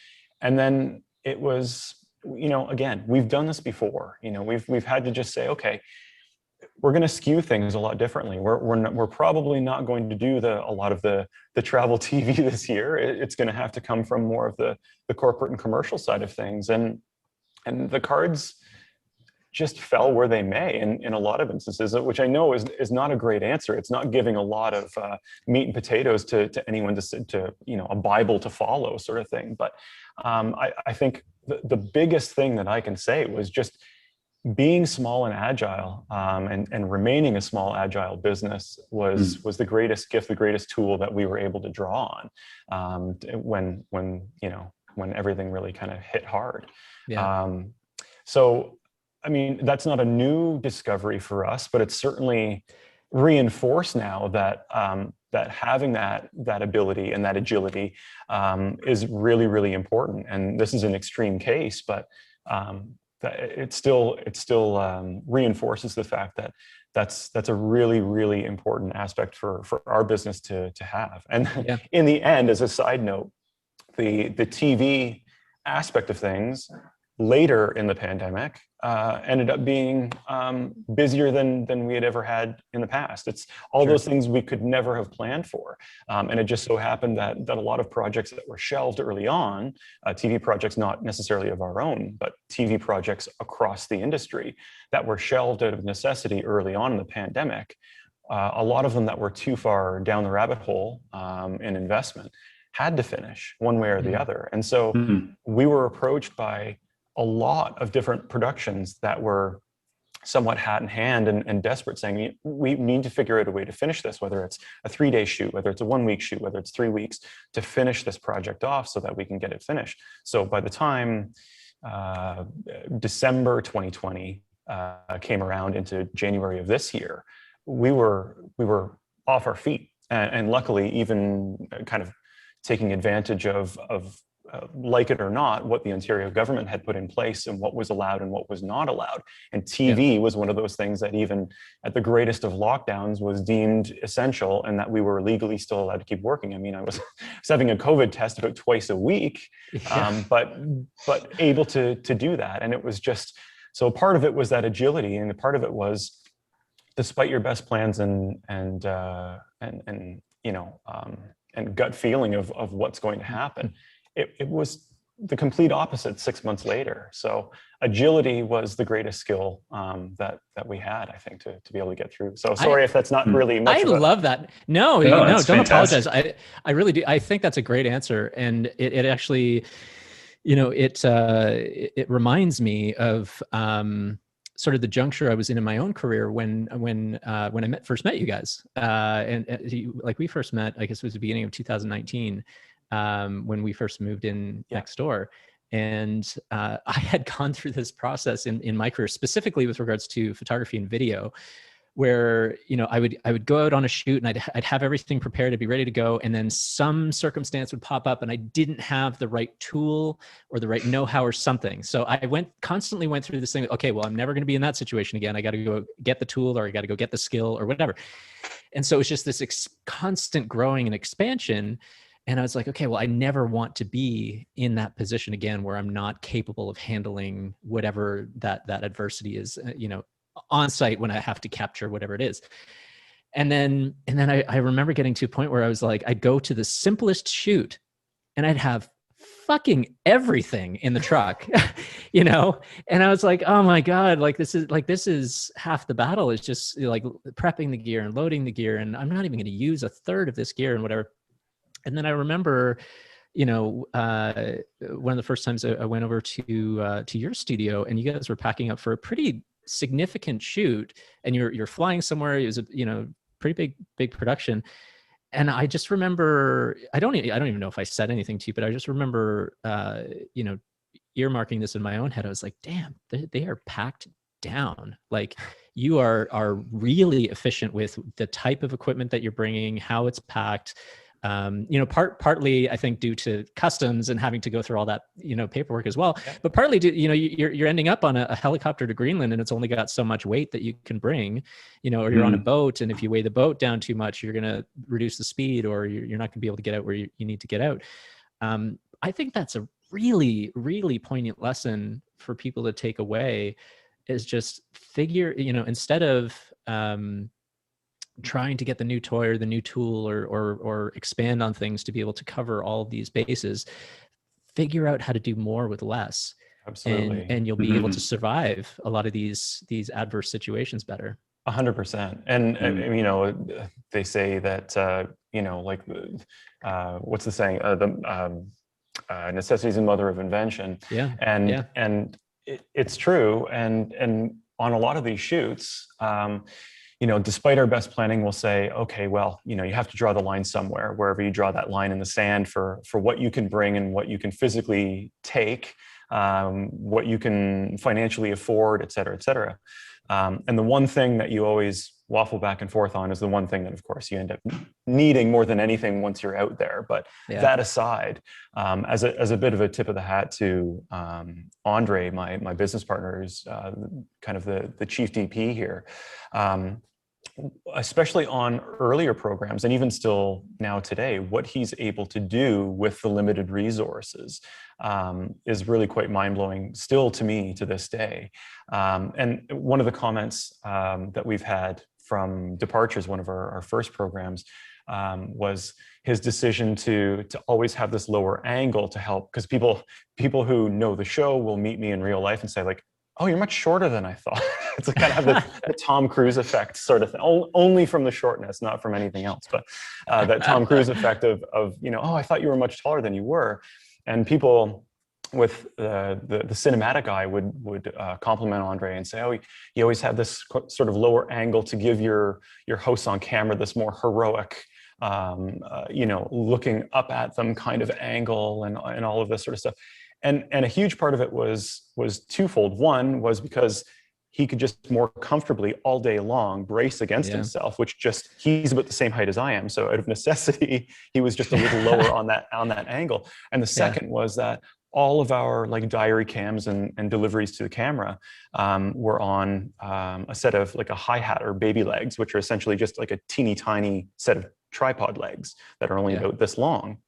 And then it was, again, we've done this before, we've had to just say, okay, we're going to skew things a lot differently. We're probably not going to do a lot of the travel TV this year. It's going to have to come from more of the corporate and commercial side of things. And the cards just fell where they may in a lot of instances, which I know is not a great answer. It's not giving a lot of meat and potatoes to anyone to a Bible to follow sort of thing. But I think the biggest thing that I can say was just being small and agile and remaining a small agile business was the greatest gift, the greatest tool that we were able to draw on when everything really kind of hit hard. So I mean, that's not a new discovery for us, but it's certainly reinforced now that that having that ability and that agility is really, really important. And this is an extreme case, but it still reinforces the fact that that's a really, really important aspect for our business to have. And in the end, as a side note, the TV aspect of things later in the pandemic ended up being busier than we had ever had in the past. It's all those things we could never have planned for. And it just so happened that a lot of projects that were shelved early on, TV projects not necessarily of our own, but TV projects across the industry that were shelved out of necessity early on in the pandemic, a lot of them that were too far down the rabbit hole in investment had to finish one way or the other. And so we were approached by a lot of different productions that were somewhat hat in hand and desperate, saying, we need to figure out a way to finish this, whether it's a 3-day shoot, whether it's a 1-week shoot, whether it's 3 weeks, to finish this project off so that we can get it finished. So by the time December 2020 came around into January of this year, we were off our feet. and luckily, even kind of taking advantage of like it or not, what the Ontario government had put in place and what was allowed and what was not allowed. And TV was one of those things that even at the greatest of lockdowns was deemed essential, and that we were legally still allowed to keep working. I mean, I was having a COVID test about twice a week, but able to do that. And it was just, so part of it was that agility, and the part of it was, despite your best plans and gut feeling of what's going to happen, it was the complete opposite 6 months later. So agility was the greatest skill that we had, I think, to be able to get through. So sorry if that's not really much. I love that. No, don't apologize. I really do. I think that's a great answer, and it actually, it reminds me of sort of the juncture I was in my own career when I first met you guys, and like we first met, I guess it was the beginning of 2019. When we first moved in next door. And I had gone through this process in my career, specifically with regards to photography and video, where, I would go out on a shoot and I'd have everything prepared to be ready to go. And then some circumstance would pop up and I didn't have the right tool or the right know-how or something. So I constantly went through this thing. Okay, well, I'm never going to be in that situation again. I got to go get the tool, or I got to go get the skill or whatever. And so it's just this constant growing and expansion. And I was like, okay, well, I never want to be in that position again where I'm not capable of handling whatever that adversity is, on site when I have to capture whatever it is. And then I remember getting to a point where I was like, I'd go to the simplest shoot and I'd have fucking everything in the truck, and I was like, oh my God, this is half the battle, is just like prepping the gear and loading the gear. And I'm not even going to use a third of this gear and whatever. And then I remember, one of the first times I went over to your studio, and you guys were packing up for a pretty significant shoot, and you're flying somewhere. It was a pretty big production, and I just remember, I don't even know if I said anything to you, but I just remember earmarking this in my own head. I was like, damn, they are packed down. Like, you are really efficient with the type of equipment that you're bringing, how it's packed. Partly I think due to customs and having to go through all that, paperwork as well, but partly you're ending up on a helicopter to Greenland, and it's only got so much weight that you can bring, or you're on a boat, and if you weigh the boat down too much, you're going to reduce the speed, or you're not going to be able to get out where you need to get out. I think that's a really, really poignant lesson for people to take away, is just figure, instead of, trying to get the new toy or the new tool or expand on things to be able to cover all of these bases, figure out how to do more with less. Absolutely. And you'll be able to survive a lot of these adverse situations better. 100%. And they say that what's the saying? Necessity is the mother of invention. Yeah. And it's true. And on a lot of these shoots, despite our best planning, we'll say, okay, well, you have to draw the line somewhere, wherever you draw that line in the sand for what you can bring and what you can physically take, what you can financially afford, et cetera, et cetera. And the one thing that you always waffle back and forth on is the one thing that, of course, you end up needing more than anything once you're out there. But that aside, as a bit of a tip of the hat to Andre, my business partner, who's kind of the chief DP here, especially on earlier programs, and even still now today, what he's able to do with the limited resources is really quite mind-blowing still to me to this day. And one of the comments that we've had from Departures, one of our first programs, was his decision to always have this lower angle to help, because people who know the show will meet me in real life and say, like, oh, you're much shorter than I thought. It's kind of have the Tom Cruise effect sort of thing, only from the shortness, not from anything else. But that Tom Cruise effect of oh, I thought you were much taller than you were. And people with the cinematic eye would compliment Andre and say, oh, you always have this sort of lower angle to give your hosts on camera this more heroic, looking up at them kind of angle and all of this sort of stuff. And a huge part of it was twofold. One was because he could just more comfortably all day long brace against himself, which just, he's about the same height as I am. So out of necessity, he was just a little lower on that angle. And the second was that all of our like diary cams and deliveries to the camera were on a set of like a hi-hat or baby legs, which are essentially just like a teeny tiny set of tripod legs that are only about this long.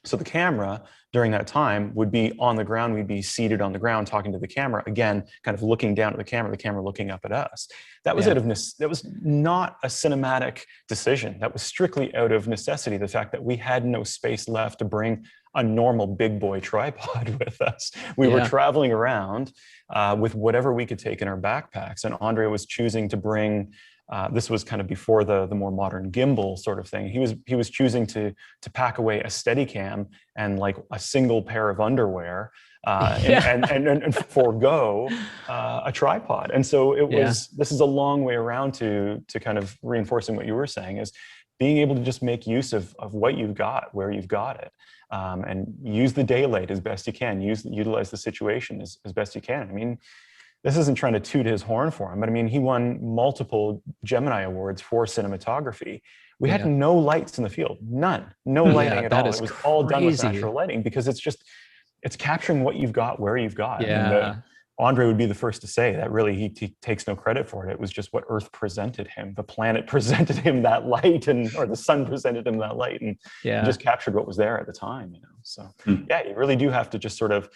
So the camera during that time would be on the ground. We'd be seated on the ground talking to the camera, again, kind of looking down at the camera looking up at us. That was that was not a cinematic decision. That was strictly out of necessity. The fact that we had no space left to bring a normal big boy tripod with us. We were traveling around with whatever we could take in our backpacks. And Andre was choosing to bring, this was kind of before the more modern gimbal sort of thing. He was choosing to pack away a Steadicam and like a single pair of underwear and forego a tripod. And so it was, this is a long way around to kind of reinforcing what you were saying, is being able to just make use of what you've got, where you've got it, and use the daylight as best you can, utilize the situation as best you can. I mean, this isn't trying to toot his horn for him, but I mean, he won multiple Gemini Awards for cinematography. We had no lights in the field, none, no lighting at all. It was all done with natural lighting, because it's capturing what you've got, where you've got. And, Andre would be the first to say that really he takes no credit for it. It was just what Earth presented him. The planet presented him that light, or the sun presented him that light, and he just captured what was there at the time. You know, so yeah, you really do have to just sort of.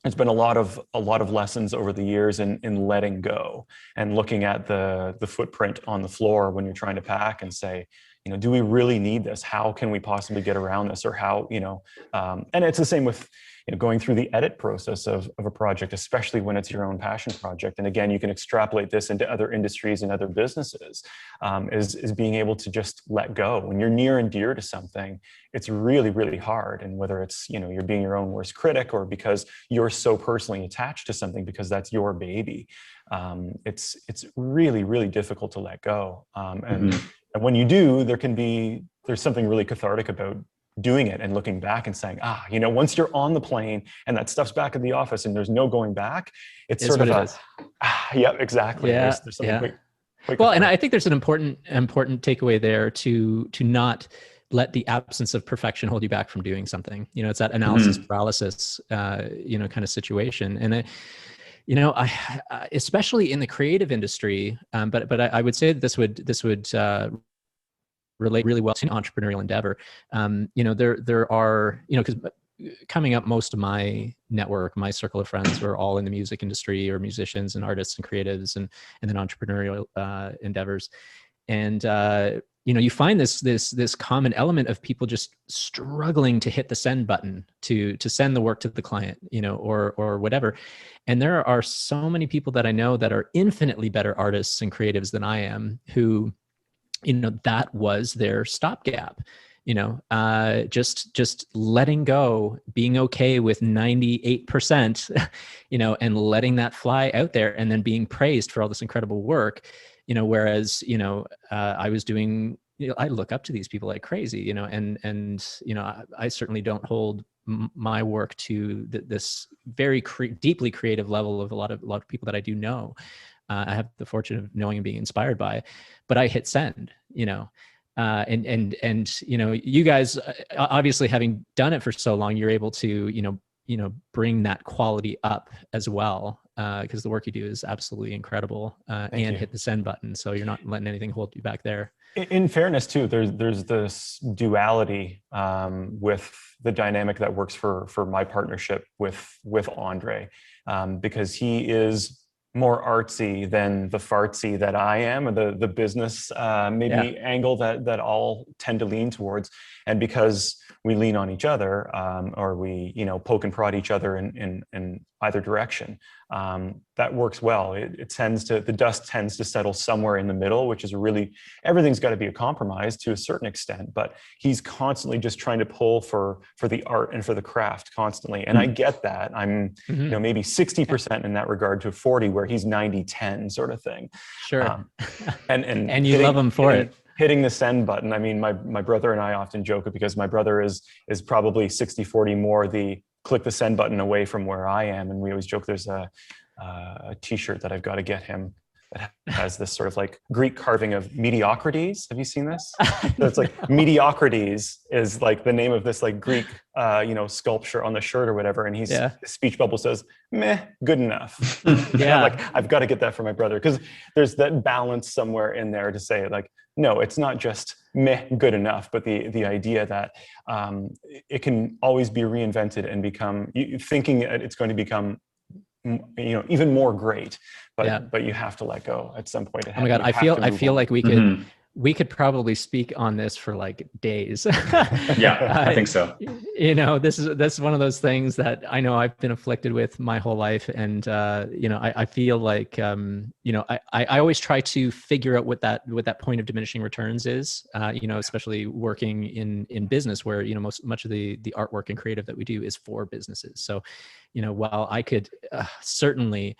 There's been a lot of lessons over the years in letting go and looking at the footprint on the floor when you're trying to pack and say, you know, do we really need this? How can we possibly get around this? Or how, you know, and it's the same with, you know, going through the edit process of a project, especially when it's your own passion project. And again, you can extrapolate this into other industries and other businesses, is being able to just let go. When you're near and dear to something, it's really, really hard. And whether it's, you know, you're being your own worst critic, or because you're so personally attached to something because that's your baby, it's really, really difficult to let go. And when you do, there's something really cathartic about doing it and looking back and saying, you know, once you're on the plane and that stuff's back at the office and there's no going back, it's sort of yeah, exactly. There's something quite well, and I think there's an important takeaway there to not let the absence of perfection hold you back from doing something. You know, it's that analysis paralysis, you know, kind of situation. And you know, I especially in the creative industry, but I would say that this would relate really well to entrepreneurial endeavor. You know, there are, you know, because coming up, most of my network, my circle of friends were all in the music industry, or musicians and artists and creatives and then entrepreneurial endeavors. And you know, you find this common element of people just struggling to hit the send button to send the work to the client, you know, or whatever. And there are so many people that I know that are infinitely better artists and creatives than I am, who, you know, that was their stopgap, you know, just letting go, being okay with 98%, you know, and letting that fly out there, and then being praised for all this incredible work, you know, whereas, you know, I was doing, you know, I look up to these people like crazy, you know, and, you know, I certainly don't hold my work to this very deeply creative level of a lot of people that I do know. I have the fortune of knowing and being inspired by, but I hit send, you know, and you know, you guys obviously having done it for so long, you're able to, you know, bring that quality up as well, because the work you do is absolutely incredible, and hit the send button. So you're not letting anything hold you back there. In fairness too, there's this duality with the dynamic that works for my partnership with Andre, because he is more artsy than the fartsy that I am, or the business angle that all tend to lean towards. And because we lean on each other, or we, you know, poke and prod each other in either direction, that works well. The dust tends to settle somewhere in the middle, which is everything's got to be a compromise to a certain extent, but he's constantly just trying to pull for the art and for the craft constantly. And I get that. I'm, you know, maybe 60% in that regard to 40, where he's 90-10 sort of thing. Sure. And you love him for it. Hitting the send button. I mean, my brother and I often joke, because my brother is probably 60-40 more the click the send button away from where I am. And we always joke there's a t-shirt that I've got to get him that has this sort of like Greek carving of mediocrities. Have you seen this? So it's like mediocrities is like the name of this like Greek, sculpture on the shirt or whatever. And his speech bubble says, meh, good enough. Yeah. Like, I've got to get that for my brother. Because there's that balance somewhere in there to say like, no, it's not just meh, good enough, but the idea that it can always be reinvented and become, thinking it's going to become even more great, but you have to let go at some point. Oh my God, I feel like we could probably speak on this for like days. Yeah, I think so. That's one of those things that I know I've been afflicted with my whole life, and I feel like I always try to figure out what that point of diminishing returns is. Especially working in business, where much of the artwork and creative that we do is for businesses. So, while I could certainly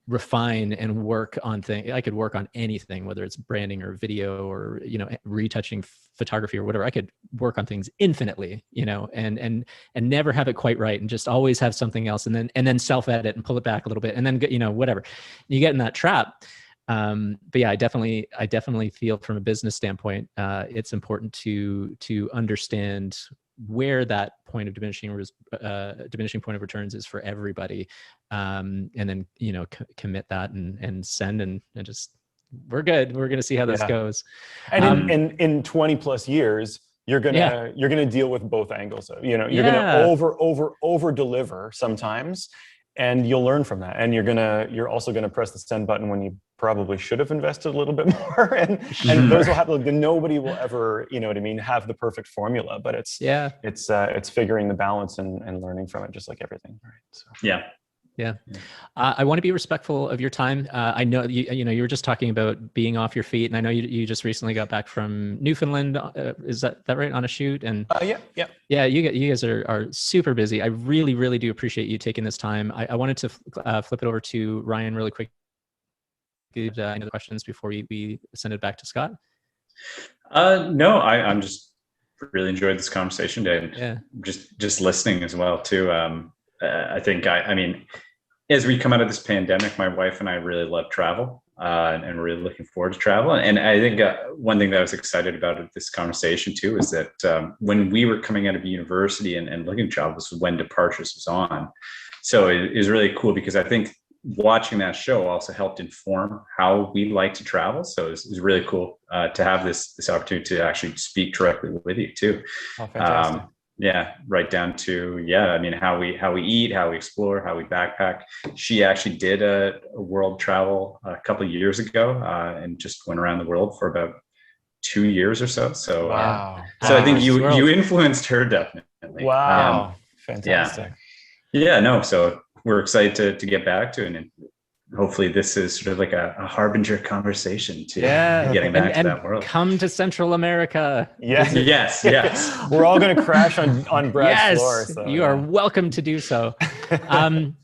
refine and work on things. I could work on anything, whether it's branding or video or, retouching photography or whatever. I could work on things infinitely, and never have it quite right, and just always have something else, and then self-edit and pull it back a little bit, and then, whatever. You get in that trap. But yeah, I definitely feel from a business standpoint, it's important to understand where that point of diminishing point of returns is for everybody, and then commit that and send and just we're good. We're gonna see how this goes. And in 20 plus years, you're gonna deal with both angles. You're gonna over deliver sometimes, and you'll learn from that. And you're also gonna press the send button when you probably should have invested a little bit more. And those will happen. Nobody will ever, have the perfect formula. But it's figuring the balance and learning from it, just like everything. Right. So. Yeah. I want to be respectful of your time. I know you were just talking about being off your feet, and I know you just recently got back from Newfoundland. Is that right, on a shoot? And yeah, you guys are super busy. I really, really do appreciate you taking this time. I wanted to flip it over to Ryan really quick. Any other questions before we send it back to Scott? No, I'm just really enjoyed this conversation, Dave. Yeah, just listening as well too. I think I mean, as we come out of this pandemic, my wife and I really love travel, and we're really looking forward to travel. And I think one thing that I was excited about at this conversation too is that when we were coming out of university and looking to travel, this was when Departures was on. So it is really cool because I think watching that show also helped inform how we like to travel. So it was really cool to have this opportunity to actually speak directly with you too. Oh, fantastic. Right down to how we eat, how we explore, how we backpack. She actually did a world travel a couple of years ago, and just went around the world for about 2 years or so. So wow. So I think you influenced her definitely. Wow. Fantastic. So we're excited to get back to it, and hopefully this is sort of like a harbinger conversation to getting back to that world. Come to Central America. Yes. We're all going to crash on Brad's floor. So, you are welcome to do so.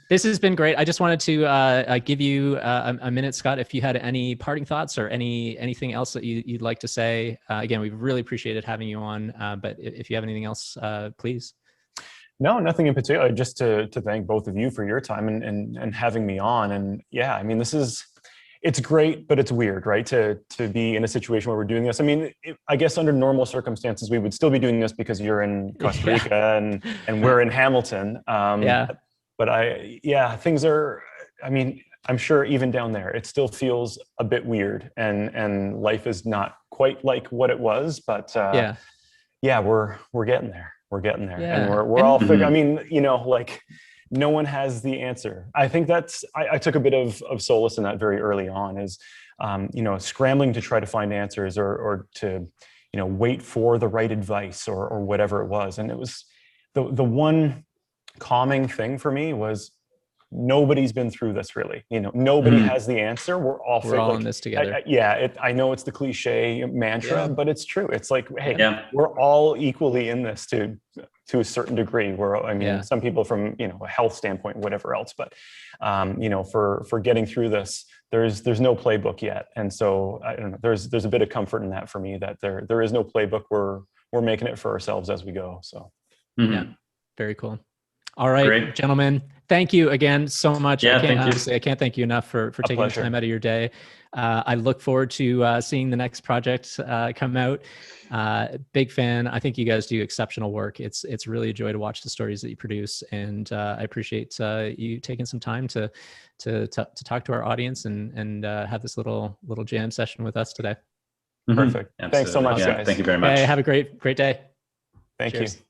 This has been great. I just wanted to give you a minute, Scott, if you had any parting thoughts or anything else that you'd like to say. Again, we've really appreciated having you on, but if you have anything else, please. No, nothing in particular. Just to thank both of you for your time and having me on. And yeah, I mean, it's great, but it's weird, right? To be in a situation where we're doing this. I mean, I guess under normal circumstances, we would still be doing this because you're in Costa Rica and we're in Hamilton. But things are, I mean, I'm sure even down there, it still feels a bit weird and life is not quite like what it was, but we're getting there. We're getting there, and we're all figuring. I mean, no one has the answer. I think I took a bit of solace in that very early on, is scrambling to try to find answers or to wait for the right advice or whatever it was. And it was the one calming thing for me was nobody's been through this really. Nobody has the answer. We're all in this together. I know it's the cliche mantra, but it's true. It's like, hey, we're all equally in this to a certain degree. Some people from a health standpoint, whatever else, but for getting through this, there's no playbook yet, and so I don't know. There's a bit of comfort in that for me, that there is no playbook. We're making it for ourselves as we go. So yeah, very cool. All right, Great. gentlemen. Thank you again so much. Yeah, I can't thank you enough for taking the time out of your day. I look forward to seeing the next project come out. Big fan. I think you guys do exceptional work. It's really a joy to watch the stories that you produce, and I appreciate you taking some time to talk to our audience and have this little jam session with us today. Perfect. Absolutely. Thanks so much, guys. Thank you very much. Okay, have a great day. Thank Cheers. you.